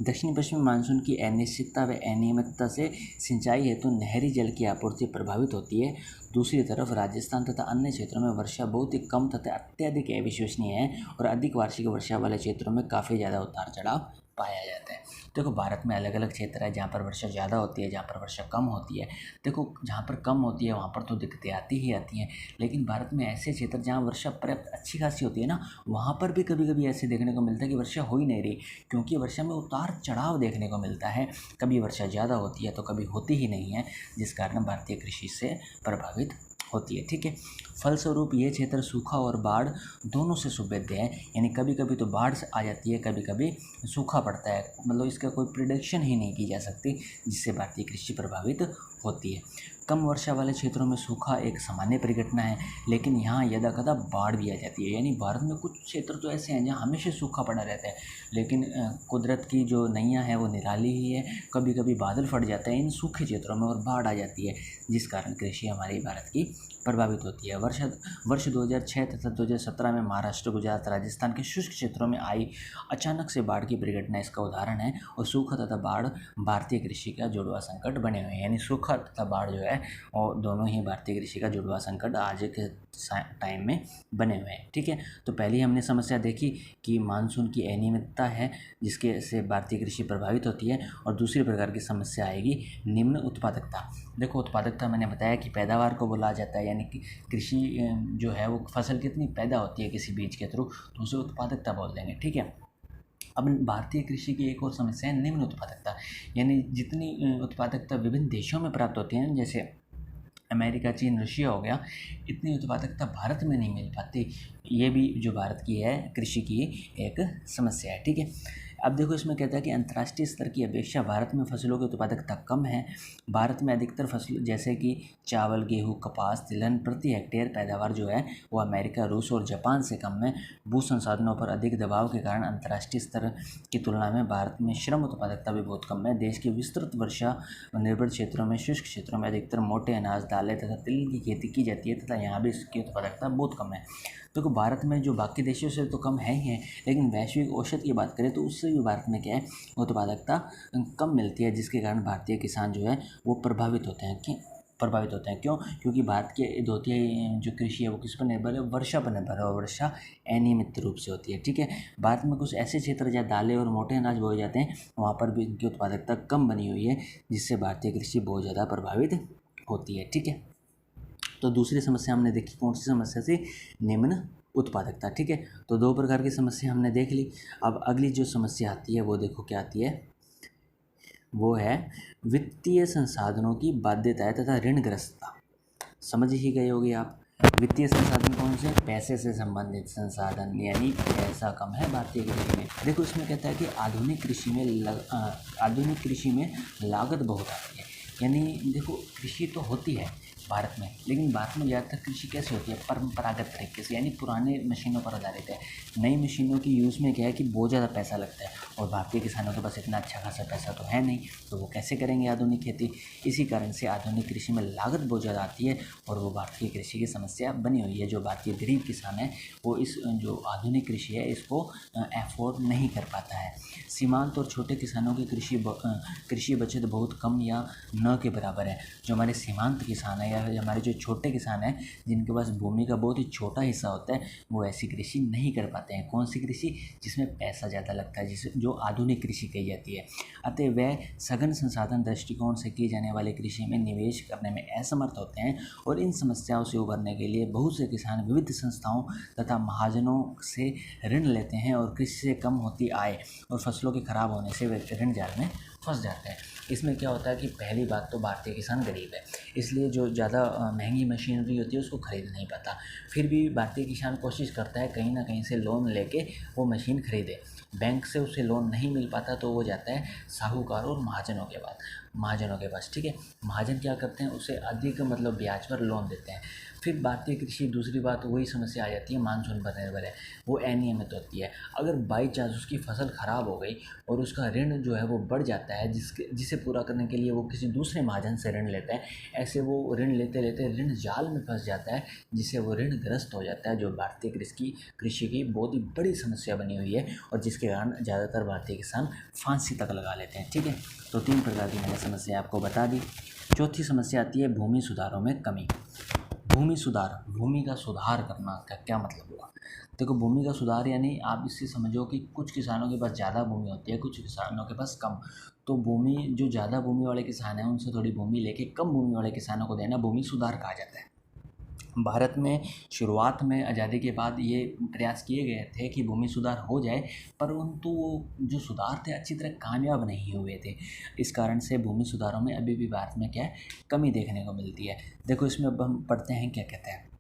दक्षिण पश्चिमी मानसून की अनिश्चितता व अनियमितता से सिंचाई हेतु नहरी जल की आपूर्ति प्रभावित होती है। दूसरी तरफ राजस्थान तथा अन्य क्षेत्रों में वर्षा बहुत ही कम तथा अत्यधिक अविश्वसनीय है, और अधिक वार्षिक वर्षा वाले क्षेत्रों में काफ़ी ज़्यादा उतार चढ़ाव पाया जाता है। देखो भारत में अलग अलग क्षेत्र है, जहाँ पर वर्षा ज़्यादा होती है, जहाँ पर वर्षा कम होती है। देखो जहाँ पर कम होती है वहाँ पर तो दिक्कतें आती ही आती हैं, लेकिन भारत में ऐसे क्षेत्र जहाँ वर्षा पर्याप्त अच्छी खासी होती है ना, वहाँ पर भी कभी कभी ऐसे देखने को मिलता है कि वर्षा हो ही नहीं रही, क्योंकि वर्षा में उतार चढ़ाव देखने को मिलता है। कभी वर्षा ज़्यादा होती है तो कभी होती ही नहीं है, जिस कारण भारतीय कृषि से प्रभावित होती है। ठीक है, फलस्वरूप ये क्षेत्र सूखा और बाढ़ दोनों से सुभेद्य है। यानी कभी कभी तो बाढ़ आ जाती है, कभी कभी सूखा पड़ता है, मतलब इसका कोई प्रिडिक्शन ही नहीं की जा सकती, जिससे भारतीय कृषि प्रभावित होती है। कम वर्षा वाले क्षेत्रों में सूखा एक सामान्य परिघटना है, लेकिन यहाँ यदाकदा बाढ़ भी आ जाती है। यानी भारत में कुछ क्षेत्र तो ऐसे हैं जहाँ हमेशा सूखा पड़ा रहता है, लेकिन कुदरत की जो नैया है वो निराली ही है, कभी कभी बादल फट जाते हैं इन सूखे क्षेत्रों में और बाढ़ आ जाती है, जिस कारण कृषि हमारी भारत की प्रभावित होती है। वर्ष 2006 तथा 2017 में महाराष्ट्र, गुजरात, राजस्थान के शुष्क क्षेत्रों में आई अचानक से बाढ़ की परिघटना इसका उदाहरण है। और सूखा तथा बाढ़ भारतीय कृषि का जुड़वा संकट बने हुए हैं। यानी सूखा तथा बाढ़ जो है और दोनों ही भारतीय कृषि का जुड़वा संकट आज के टाइम में बने हुए हैं। ठीक है, तो पहली हमने समस्या देखी कि मानसून की अनियमितता है, जिसके से भारतीय कृषि प्रभावित होती है। और दूसरी प्रकार की समस्या आएगी निम्न उत्पादकता। देखो उत्पादकता मैंने बताया कि पैदावार को बोला जाता है, यानी कि कृषि जो है वो फसल कितनी पैदा होती है किसी बीज के थ्रू, तो उसे उत्पादकता बोल देंगे। ठीक है, अब भारतीय कृषि की एक और समस्या है निम्न उत्पादकता। यानी जितनी उत्पादकता विभिन्न देशों में प्राप्त होती है, जैसे अमेरिका, चीन, रशिया हो गया, इतनी उत्पादकता भारत में नहीं मिल पाती। ये भी जो भारत की है कृषि की एक समस्या है। ठीक है, अब देखो इसमें कहता है कि अंतर्राष्ट्रीय स्तर की अपेक्षा भारत में फसलों की उत्पादकता कम है। भारत में अधिकतर फसल जैसे कि चावल, गेहूँ, कपास, तिलहन प्रति हेक्टेयर पैदावार जो है वो अमेरिका, रूस और जापान से कम है। भू संसाधनों पर अधिक दबाव के कारण अंतर्राष्ट्रीय स्तर की तुलना में भारत में श्रम उत्पादकता भी बहुत कम है। देश के विस्तृत वर्षा निर्भर क्षेत्रों में, शुष्क क्षेत्रों में अधिकतर मोटे अनाज, दालें तथा तिल की खेती की जाती है, तथा यहाँ भी इसकी उत्पादकता बहुत कम है। तो भारत में जो बाकी देशों से तो कम है ही है, लेकिन वैश्विक औसत की बात करें तो उससे भी भारत में क्या है, उत्पादकता कम मिलती है, जिसके कारण भारतीय किसान जो है वो प्रभावित होते हैं। क्यों? क्योंकि भारत के 2/3 जो कृषि है वो किस पर निर्भर है, वर्षा पर निर्भर है, और वर्षा अनियमित रूप से होती है। ठीक है, भारत में कुछ ऐसे क्षेत्र जहाँ दालें और मोटे अनाज बोए जाते हैं, वहाँ पर भी इनकी उत्पादकता कम बनी हुई है, जिससे भारतीय कृषि बहुत ज़्यादा प्रभावित होती है। ठीक है, तो दूसरी समस्या हमने देखी, कौन सी समस्या थी, निम्न उत्पादकता। ठीक है, तो 2 प्रकार की समस्या हमने देख ली। अब अगली जो समस्या आती है वो देखो क्या आती है, वो है वित्तीय संसाधनों की बाध्यताएं तथा ऋणग्रस्तता। समझ ही गए होगे आप। वित्तीय संसाधन कौन से? पैसे से संबंधित संसाधन, यानी पैसा कम है भारतीय कृषि में। देखो इसमें कहता है कि आधुनिक कृषि में लागत बहुत आती है। यानी देखो कृषि तो होती है भारत में, लेकिन भारत में ज़्यादातर कृषि कैसे होती है? परंपरागत तरीके से, यानी पुराने मशीनों पर आधारित है। नई मशीनों की यूज़ में क्या है कि बहुत ज़्यादा पैसा लगता है, और भारतीय किसानों के पास इतना अच्छा खासा पैसा तो है नहीं, तो वो कैसे करेंगे आधुनिक खेती। इसी कारण से आधुनिक कृषि में लागत बहुत ज़्यादा आती है, और वो भारतीय कृषि की समस्या बनी हुई है। जो भारतीय गरीब किसान है वो इस जो आधुनिक कृषि है इसको अफोर्ड नहीं कर पाता है। सीमांत और छोटे किसानों की कृषि बचत बहुत कम या न के बराबर है। जो हमारे सीमांत किसान है या हमारे जो छोटे किसान हैं जिनके पास भूमि का बहुत ही छोटा हिस्सा होता है, वो ऐसी कृषि नहीं कर पाते हैं। कौन सी कृषि? जिसमें पैसा ज़्यादा लगता है, जो आधुनिक कृषि कही जाती है। अतः वह सघन संसाधन दृष्टिकोण से की जाने वाली कृषि में निवेश करने में असमर्थ होते हैं, और इन समस्याओं से उबरने के लिए बहुत से किसान विविध संस्थाओं तथा महाजनों से ऋण लेते हैं, और कृषि से कम होती आय और फसलों के खराब होने से वे ऋण जाल में फंस जाते हैं। इसमें क्या होता है कि पहली बात तो भारतीय किसान गरीब है, इसलिए जो ज़्यादा महंगी मशीनरी होती है उसको खरीद नहीं पाता। फिर भी भारतीय किसान कोशिश करता है कहीं ना कहीं से लोन लेके वो मशीन खरीदे। बैंक से उसे लोन नहीं मिल पाता तो वो जाता है साहूकार और महाजनों के पास। ठीक है, महाजन क्या करते हैं, उसे अधिक मतलब ब्याज पर लोन देते हैं। फिर भारतीय कृषि, दूसरी बात वही समस्या आ जाती है, मानसून पर निर्भर है, वो अनियमित होती है। अगर बाई चांस उसकी फसल ख़राब हो गई और उसका ऋण जो है वो बढ़ जाता है, जिसे पूरा करने के लिए वो किसी दूसरे महाजन से ऋण लेता है, ऐसे वो ऋण लेते लेते ऋण जाल में फंस जाता है, जिससे वो ऋणग्रस्त हो जाता है, जो भारतीय कृषि की बहुत ही बड़ी समस्या बनी हुई है, और जिसके कारण ज़्यादातर भारतीय किसान फांसी तक लगा लेते हैं। ठीक है, तो 3 प्रकार की मैंने समस्या आपको बता दी। चौथी समस्या आती है भूमि सुधारों में कमी। भूमि का सुधार करना का क्या मतलब हुआ? देखो भूमि का सुधार यानी आप इससे समझो कि कुछ किसानों के पास ज़्यादा भूमि होती है, कुछ किसानों के पास कम। तो भूमि, जो ज़्यादा भूमि वाले किसान हैं उनसे थोड़ी भूमि लेके कम भूमि वाले किसानों को देना भूमि सुधार कहा जाता है। भारत में शुरुआत में आज़ादी के बाद ये प्रयास किए गए थे कि भूमि सुधार हो जाए, परंतु वो जो सुधार थे अच्छी तरह कामयाब नहीं हुए थे। इस कारण से भूमि सुधारों में अभी भी भारत में क्या है, कमी देखने को मिलती है। देखो इसमें अब हम पढ़ते हैं क्या कहते हैं।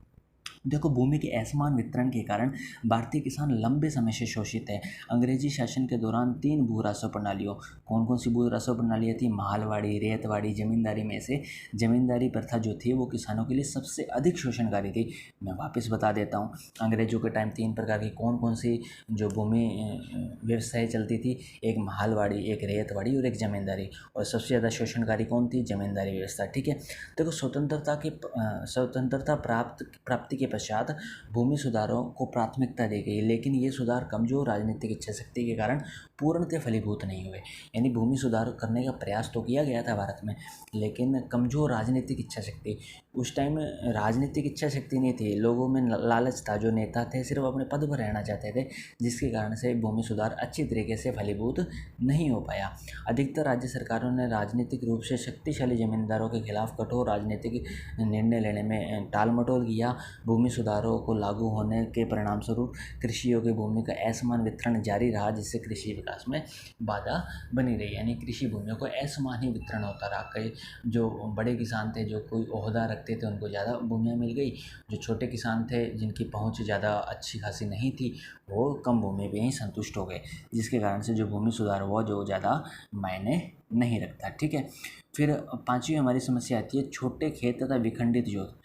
देखो भूमि के असमान वितरण के कारण भारतीय किसान लंबे समय से शोषित है। अंग्रेजी शासन के दौरान 3 भू राजस्व प्रणालियों, कौन कौन सी भू राजस्व प्रणालियाँ थी? मालवाड़ी, रेतवाड़ी, जमींदारी में से जमींदारी प्रथा जो थी वो किसानों के लिए सबसे अधिक शोषणकारी थी। मैं वापस बता देता हूँ, अंग्रेजों के टाइम 3 प्रकार की कौन कौन सी जो भूमि व्यवसाय चलती थी? एक मालवाड़ी, एक रेतवाड़ी और एक जमींदारी। और सबसे ज़्यादा शोषणकारी कौन थी? जमींदारी व्यवस्था। ठीक है, देखो स्वतंत्रता प्राप्ति के पश्चात भूमि सुधारों को प्राथमिकता दी गई, लेकिन ये सुधार कमजोर राजनीतिक इच्छा शक्ति के कारण पूर्णतः फलीभूत नहीं हुए। यानी भूमि सुधार करने का प्रयास तो किया गया था भारत में, लेकिन कमजोर राजनीतिक इच्छा शक्ति, उस टाइम राजनीतिक इच्छा शक्ति नहीं थी, लोगों में लालच था। जो नेता थे सिर्फ अपने पद पर रहना चाहते थे, जिसके कारण से भूमि सुधार अच्छी तरीके से फलीभूत नहीं हो पाया। अधिकतर राज्य सरकारों ने राजनीतिक रूप से शक्तिशाली जमींदारों के खिलाफ कठोर राजनीतिक निर्णय लेने में टाल मटोल किया। भूमि सुधारों को लागू होने के परिणाम स्वरूप कृषि योग्य भूमि का असमान वितरण जारी रहा, जिससे कृषि विकास में बाधा बनी रही। यानी कृषि भूमियों को असमान ही वितरण होता रहा। कई जो बड़े किसान थे, जो कोई ओहदा रखते थे, उनको ज़्यादा भूमियाँ मिल गई। जो छोटे किसान थे, जिनकी पहुँच ज़्यादा अच्छी खासी नहीं थी, वो कम भूमि पे ही संतुष्ट हो गए, जिसके कारण से जो भूमि सुधार हुआ जो ज़्यादा मायने नहीं रखता। ठीक है, फिर 5वीं हमारी समस्या आती है छोटे खेत तथा विखंडित जोत।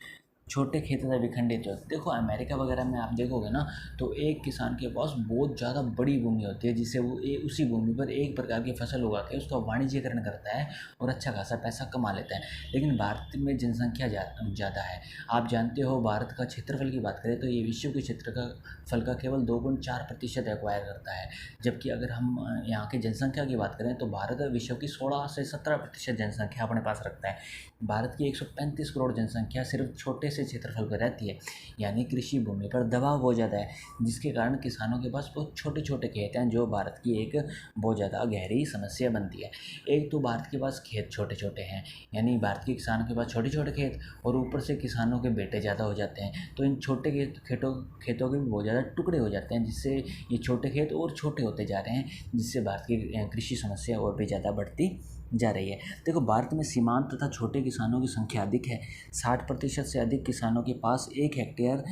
छोटे खेत तथा विखंडित जोत, देखो अमेरिका वगैरह में आप देखोगे ना, तो एक किसान के पास बहुत ज़्यादा बड़ी भूमि होती है, जिससे वो उसी भूमि पर एक प्रकार की फसल उगा के उसका वाणिज्यकरण करता है और अच्छा खासा पैसा कमा लेता है। लेकिन भारत में जनसंख्या ज़्यादा है। आप जानते हो भारत का क्षेत्रफल की बात करें तो ये विश्व के क्षेत्रफल का केवल 2.4% एक्वायर करता है, जबकि अगर हम यहाँ की जनसंख्या की बात करें तो भारत विश्व की 16 से 17% जनसंख्या अपने पास रखता है। भारत की 135 करोड़ जनसंख्या सिर्फ छोटे से क्षेत्रफल पर रहती है, यानी कृषि भूमि पर दबाव बहुत ज़्यादा है, जिसके कारण किसानों के पास बहुत छोटे छोटे खेत हैं, जो भारत की एक बहुत ज़्यादा गहरी समस्या बनती है। एक तो भारत के पास खेत छोटे छोटे हैं, यानी भारत के किसानों के पास छोटे छोटे खेत, और ऊपर से किसानों के बेटे ज़्यादा हो जाते हैं, तो इन छोटे खेतों के भी बहुत ज़्यादा टुकड़े हो जाते हैं, जिससे ये छोटे खेत और छोटे होते जा रहे हैं, जिससे भारत की कृषि समस्या और भी ज़्यादा बढ़ती जा रही है। देखो, भारत में सीमांत तथा छोटे किसानों की संख्या अधिक है। 60% से अधिक किसानों के पास 1 हेक्टेयर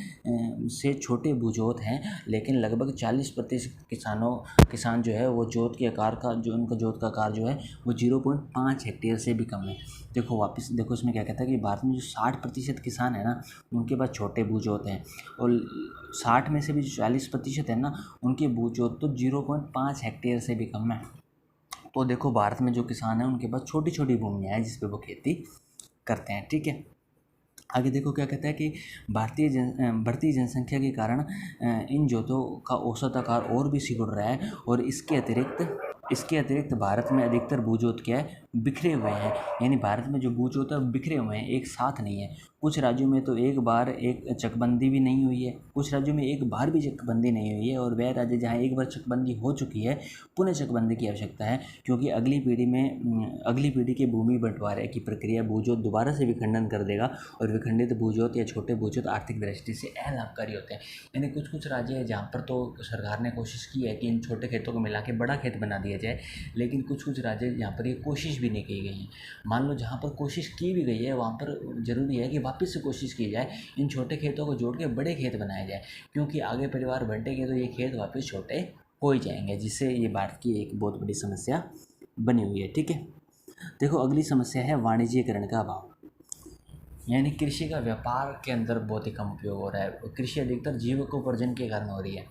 से छोटे भूजोत हैं, लेकिन लगभग 40% किसान जो है वो जोत के आकार का जो उनका जोत का आकार जो है वो 0.5 हेक्टेयर से भी कम है। देखो इसमें क्या कहता है कि भारत में जो 60% किसान है ना, उनके पास छोटे भूजोत हैं, और 60 में से भी जो 40% है ना, उनके भूजोत तो 0.5 हेक्टेयर से भी कम है। तो देखो, भारत में जो किसान हैं उनके पास छोटी छोटी भूमियाँ हैं जिस पे वो खेती करते हैं। ठीक है, आगे देखो क्या कहता है कि बढ़ती जनसंख्या के कारण इन जोतों का औसत आकार और भी सिकुड़ रहा है, और इसके अतिरिक्त भारत में अधिकतर भूजोत क्या है, बिखरे हुए हैं। यानी भारत में जो भूजोत है बिखरे हुए हैं, एक साथ नहीं है। कुछ राज्यों में तो एक बार एक चकबंदी भी नहीं हुई है, कुछ राज्यों में एक बार भी चकबंदी नहीं हुई है, और वह राज्य जहाँ एक बार चकबंदी हो चुकी है, पुनः चकबंदी की आवश्यकता है, क्योंकि अगली पीढ़ी के भूमि बंटवारे की प्रक्रिया भूजोत दोबारा से विखंडन कर देगा, और विखंडित भूजोत या छोटे भूजोत आर्थिक दृष्टि से अलाभकारी होते हैं। यानी कुछ राज्य है जहाँ पर तो सरकार ने कोशिश की है कि इन छोटे खेतों को मिला के बड़ा खेत बना दिया जाए, लेकिन कुछ राज्य जहाँ पर ये कोशिश भी नहीं की गई है। मान लो जहाँ पर कोशिश की भी गई है, वहाँ पर ज़रूरी है कि वापस से कोशिश की जाए, इन छोटे खेतों को जोड़ के बड़े खेत बनाए जाए, क्योंकि आगे परिवार बंटेंगे तो ये खेत वापस छोटे हो ही जाएंगे, जिससे ये भारत की एक बहुत बड़ी समस्या बनी हुई है। ठीक है, देखो अगली समस्या है वाणिज्यीकरण का अभाव। यानी कृषि का व्यापार के अंदर बहुत ही कम उपयोग हो रहा है। कृषि अधिकतर जीविकोपार्जन के कारण हो रही है,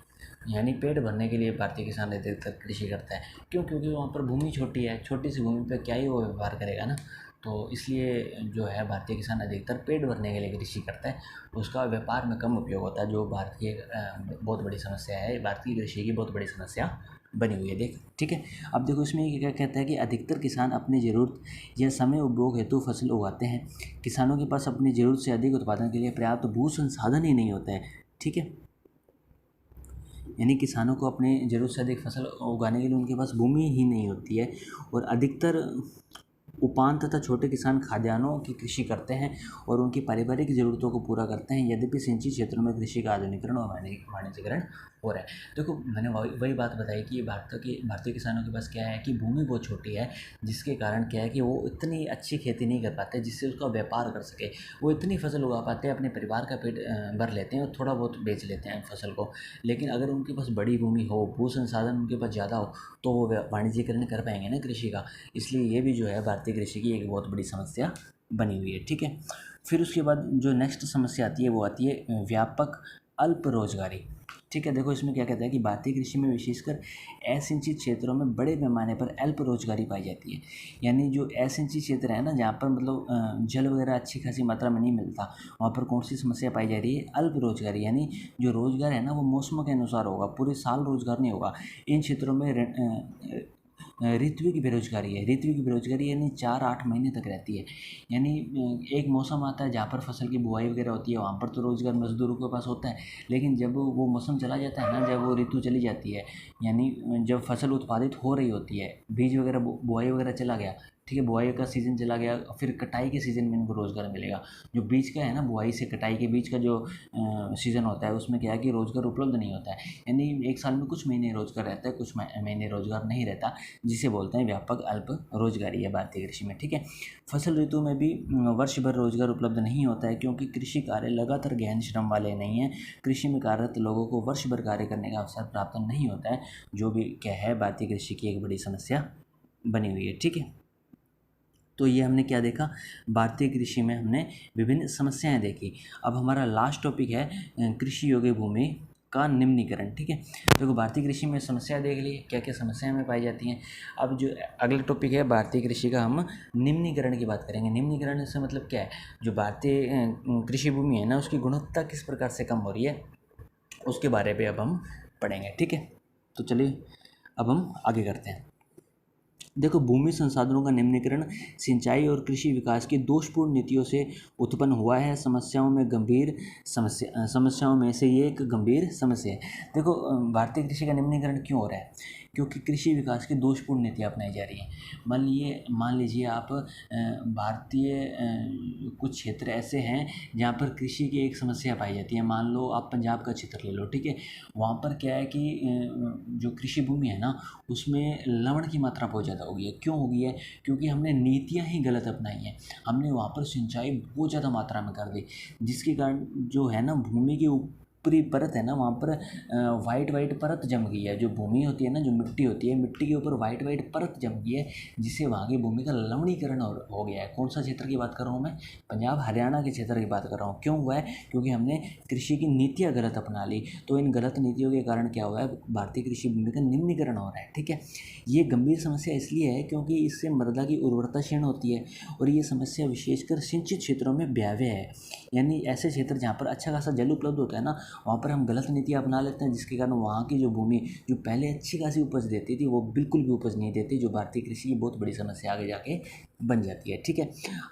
यानी पेट भरने के लिए भारतीय किसान अधिकतर कृषि करता है। क्यों? क्योंकि वहाँ पर भूमि छोटी है, छोटी सी भूमि पर क्या ही वो व्यापार करेगा ना, तो इसलिए जो है भारतीय किसान अधिकतर पेट भरने के लिए कृषि करता है, उसका व्यापार में कम उपयोग होता है, जो भारत की बहुत बड़ी समस्या है, भारतीय कृषि की बहुत बड़ी समस्या बनी हुई है। ठीक है, अब देखो इसमें क्या कहता है कि अधिकतर किसान अपनी ज़रूरत या समय उपभोग हेतु फसल उगाते हैं। किसानों के पास अपनी ज़रूरत से अधिक उत्पादन के लिए पर्याप्त भू संसाधन ही नहीं होता है। ठीक है, यानी किसानों को अपने ज़रूरत से अधिक फसल उगाने के लिए उनके पास भूमि ही नहीं होती है, और अधिकतर उपान तथा छोटे किसान खाद्यान्नों की कृषि करते हैं और उनकी पारिवारिक ज़रूरतों को पूरा करते हैं। यद्यपि सिंचित क्षेत्रों में कृषि का आधुनिकीकरण और वाणिज्यीकरण हो रहा है। देखो, मैंने वही बात बताई कि भारतीय किसानों के पास क्या है कि भूमि बहुत छोटी है, जिसके कारण क्या है कि वो इतनी अच्छी खेती नहीं कर पाते जिससे उसका व्यापार कर सके। वो इतनी फसल उगा पाते हैं, अपने परिवार का पेट भर लेते हैं और थोड़ा बहुत बेच लेते हैं फसल को। लेकिन अगर उनके पास बड़ी भूमि हो, भू संसाधन उनके पास ज़्यादा हो, तो वो वाणिज्यीकरण कर पाएंगे ना कृषि का। इसलिए ये भी जो है भारतीय कृषि की एक बहुत बड़ी समस्या बनी हुई है। ठीक है, फिर उसके बाद जो नेक्स्ट समस्या आती है वो आती है व्यापक अल्प रोजगारी। ठीक है, देखो इसमें क्या कहता है कि भारतीय कृषि में विशेषकर असिंचित क्षेत्रों में बड़े पैमाने पर अल्प रोजगारी पाई जाती है। यानी जो असिंचित क्षेत्र है ना, जहाँ पर मतलब जल वगैरह अच्छी खासी मात्रा में नहीं मिलता, वहाँ पर कौन सी समस्या पाई जा रही है? अल्प रोजगारी। यानी जो रोजगार है ना वो मौसमों के अनुसार होगा, पूरे साल रोजगार नहीं होगा। इन क्षेत्रों में ऋतु की बेरोजगारी है। ऋतु की बेरोजगारी यानी 4-8 महीने तक रहती है। यानी एक मौसम आता है जहाँ पर फसल की बुआई वगैरह होती है, वहाँ पर तो रोज़गार मज़दूरों के पास होता है, लेकिन जब वो मौसम चला जाता है ना, जब वो ऋतु चली जाती है, यानी जब फसल उत्पादित हो रही होती है, बीज वगैरह बुआई वगैरह चला गया, ठीक है, बुआई का सीज़न चला गया, फिर कटाई के सीज़न में इनको रोज़गार मिलेगा। जो बीज का है ना, बुआई से कटाई के बीच का जो सीज़न होता है, उसमें क्या है कि रोज़गार उपलब्ध नहीं होता है। यानी एक साल में कुछ महीने रोज़गार रहता है, कुछ महीने रोज़गार नहीं रहता, जिसे बोलते हैं व्यापक अल्प रोजगारी है भारतीय कृषि में। ठीक है, फसल ऋतु में भी वर्ष भर रोजगार उपलब्ध नहीं होता है, क्योंकि कृषि कार्य लगातार गहन श्रम वाले नहीं हैं। कृषि में कार्यरत लोगों को वर्ष भर कार्य करने का अवसर प्राप्त नहीं होता है, जो भी क्या है भारतीय कृषि की एक बड़ी समस्या बनी हुई है। ठीक है, तो ये हमने क्या देखा, भारतीय कृषि में हमने विभिन्न समस्याएं देखी। अब हमारा लास्ट टॉपिक है कृषि योग्य भूमि का निम्नीकरण। ठीक है, देखो भारतीय कृषि में समस्या देख ली, क्या क्या समस्याएं हमें पाई जाती हैं। अब जो अगला टॉपिक है भारतीय कृषि का, हम निम्नीकरण की बात करेंगे। निम्नीकरण से मतलब क्या है? जो भारतीय कृषि भूमि है ना, उसकी गुणवत्ता किस प्रकार से कम हो रही है, उसके बारे में अब हम पढ़ेंगे। ठीक है, तो चलिए अब हम आगे करते हैं। देखो, भूमि संसाधनों का निम्नीकरण सिंचाई और कृषि विकास की दोषपूर्ण नीतियों से उत्पन्न हुआ है। समस्याओं में से ये एक गंभीर समस्या है। देखो, भारतीय कृषि का निम्नीकरण क्यों हो रहा है? क्योंकि कृषि विकास की दोषपूर्ण नीतियाँ अपनाई जा रही हैं। मान लीजिए आप भारतीय कुछ क्षेत्र ऐसे हैं जहाँ पर कृषि की एक समस्या पाई जाती है। मान लो आप पंजाब का क्षेत्र ले लो, ठीक है। वहाँ पर क्या है कि जो कृषि भूमि है ना, उसमें लवण की मात्रा बहुत ज़्यादा हो गई है। क्यों हो गई है? क्योंकि हमने नीतियाँ ही गलत अपनाई हैं। हमने वहाँ पर सिंचाई बहुत ज़्यादा मात्रा में कर दी, जिसके कारण जो है ना, भूमि की ऊपरी परत है ना, वहाँ पर वाइट वाइट परत जम गई है। जो भूमि होती है ना, जो मिट्टी होती है, मिट्टी के ऊपर वाइट वाइट परत जम गई है, जिससे वहाँ की भूमि का लवणीकरण हो गया है। कौन सा क्षेत्र की बात कर रहा हूँ मैं? पंजाब हरियाणा के क्षेत्र की बात कर रहा हूँ। क्यों हुआ है? क्योंकि हमने कृषि की नीतियाँ गलत अपना ली। तो इन गलत नीतियों के कारण क्या हुआ है? भारतीय कृषि भूमि का निम्नीकरण हो रहा है, ठीक है। ये गंभीर समस्या इसलिए है क्योंकि इससे मृदा की उर्वरता क्षीण होती है, और ये समस्या विशेषकर सिंचित क्षेत्रों में भयावह है। यानी ऐसे क्षेत्र जहाँ पर अच्छा खासा जल उपलब्ध होता है ना, वहाँ पर हम गलत नीतियाँ अपना लेते हैं, जिसके कारण वहाँ की जो भूमि जो पहले अच्छी खासी उपज देती थी, वो बिल्कुल भी उपज नहीं देती, जो भारतीय कृषि की बहुत बड़ी समस्या आगे जाके बन जाती है, ठीक है।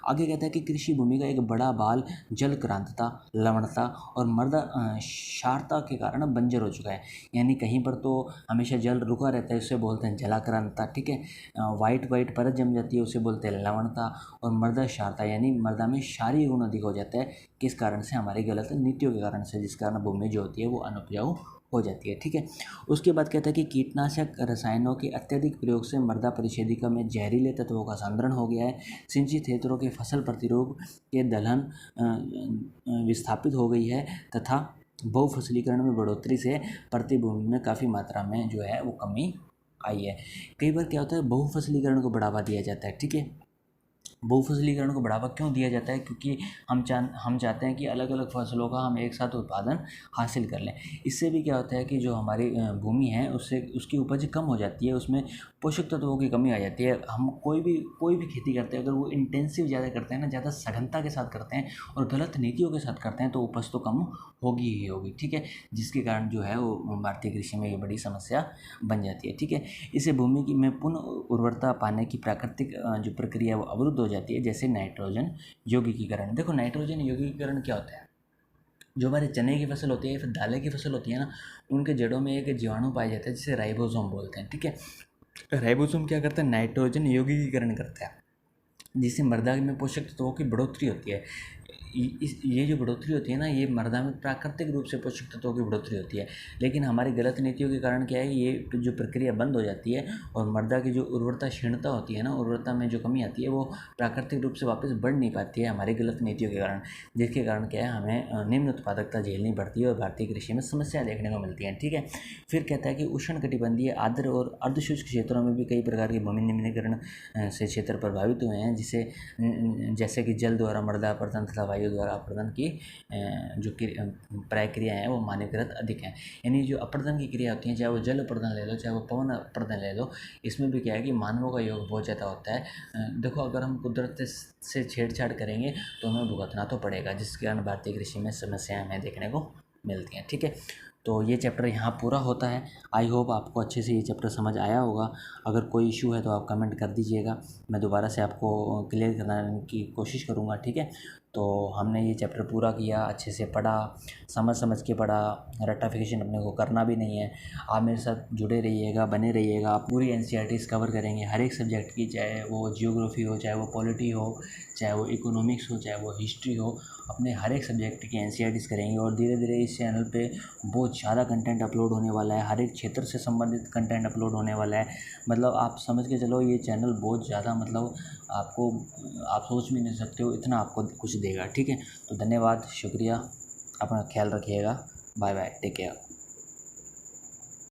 आगे कहता है कि कृषि भूमि का एक बड़ा बाल जल क्रांतता, लवणता और मृदा क्षारता के कारण बंजर हो चुका है। यानी कहीं पर तो हमेशा जल रुका रहता है, उससे बोलते हैं जलाक्रांतता, ठीक है। वाइट वाइट परत जम जाती है, उसे बोलते हैं लवणता। और मृदा क्षारता, यानी मृदा में क्षारीय गुण अधिक हो जाता है। किस कारण से? हमारी गलत नीतियों के कारण से, जिस कारण भूमि जो होती है वो अनुपजाऊ हो जाती है, ठीक है। उसके बाद कहता है कि कीटनाशक रसायनों के अत्यधिक प्रयोग से मृदा परिच्छेदिका में जहरीले तत्वों का सांद्रण हो गया है। सिंचित क्षेत्रों के फसल प्रतिरोध के दलहन विस्थापित हो गई है, तथा बहुफसलीकरण में बढ़ोतरी से प्रति भूमि में काफ़ी मात्रा में जो है वो कमी आई है। कई बार क्या होता है, बहुफसलीकरण को बढ़ावा दिया जाता है, ठीक है। बहुफसलीकरण को बढ़ावा क्यों दिया जाता है? क्योंकि हम चाहते हैं कि अलग अलग फसलों का हम एक साथ उत्पादन हासिल कर लें। इससे भी क्या होता है कि जो हमारी भूमि है, उससे उसकी उपज कम हो जाती है, उसमें पोषक तत्वों की कमी आ जाती है। हम कोई भी खेती करते हैं, अगर वो इंटेंसिव ज़्यादा करते हैं ना, ज़्यादा सघनता के साथ करते हैं और गलत नीतियों के साथ करते हैं, तो उपज तो कम होगी ही होगी, ठीक है। जिसके कारण जो है वो भारतीय कृषि में ये बड़ी समस्या बन जाती है, ठीक है। इससे भूमि की में पुनः उर्वरता पाने की प्राकृतिक जो प्रक्रिया है वो अवरुद्ध हो जाती है, जैसे नाइट्रोजन यौगिकीकरण। देखो, नाइट्रोजन यौगिकीकरण क्या होता है? जो हमारे चने की फसल होती है या फिर दालें की फसल होती है ना, उनके जड़ों में एक जीवाणु पाया जाता है जिसे राइबोसोम बोलते हैं, ठीक है। राइबोसोम क्या करता है? नाइट्रोजन यौगिकीकरण करता है, जिससे मृदा में पोषक तत्वों की बढ़ोतरी होती है। ये जो बढ़ोतरी होती है ना, ये मृदा में प्राकृतिक रूप से पोषक तत्वों की बढ़ोतरी होती है। लेकिन हमारी गलत नीतियों के कारण क्या है, ये जो प्रक्रिया बंद हो जाती है और मृदा की जो उर्वरता क्षीणता होती है ना, उर्वरता में जो कमी आती है, वो प्राकृतिक रूप से वापस बढ़ नहीं पाती है हमारी गलत नीतियों के कारण। जिसके कारण क्या है, हमें निम्न उत्पादकता झेलनी पड़ती है और भारतीय कृषि में समस्याएं देखने को मिलती हैं, ठीक है। फिर कहता है कि उष्णकटिबंधीय, आर्द्र और अर्धशुष्क क्षेत्रों में भी कई प्रकार के भूमि निम्नीकरण से क्षेत्र प्रभावित हुए हैं, जैसे कि जल द्वारा मृदा अपर्दन तथा वायु द्वारा अपर्दन की जो प्रक्रिया है वो मानकीकृत अधिक है। यानी जो अपर्दन की क्रिया होती है, चाहे वो जल अपर्दन ले लो, चाहे वो पवन अपर्दन ले लो, इसमें भी क्या है कि मानवों का योग बहुत ज़्यादा होता है। देखो, अगर हम कुदरत से छेड़छाड़ करेंगे तो हमें भुगतना तो पड़ेगा, जिसके कारण भारतीय कृषि में समस्याएं हमें देखने को मिलती हैं, ठीक है। तो ये चैप्टर यहाँ पूरा होता है। आई होप आपको अच्छे से ये चैप्टर समझ आया होगा। अगर कोई इशू है तो आप कमेंट कर दीजिएगा, मैं दोबारा से आपको क्लियर कराने की कोशिश करूँगा, ठीक है। तो हमने ये चैप्टर पूरा किया, अच्छे से पढ़ा, समझ के पढ़ा, रट्टाफिकेशन अपने को करना भी नहीं है। आप मेरे साथ जुड़े रहिएगा, बने रहिएगा। आप पूरी एनसीईआरटीज़ कवर करेंगे हर एक सब्जेक्ट की, चाहे वो जियोग्राफी हो, चाहे वो पॉलिटी हो, चाहे वो इकोनॉमिक्स हो, चाहे वो हिस्ट्री हो। अपने हर एक सब्जेक्ट की एनसीईआरटीज़ करेंगे और धीरे धीरे इस चैनल पे बहुत ज़्यादा कंटेंट अपलोड होने वाला है। हर एक क्षेत्र से संबंधित कंटेंट अपलोड होने वाला है। मतलब आप समझ के चलो, ये चैनल बहुत ज़्यादा, मतलब आपको, आप सोच भी नहीं सकते हो इतना आपको कुछ देगा, ठीक है। तो धन्यवाद, शुक्रिया, अपना ख्याल रखिएगा। Bye bye, take care.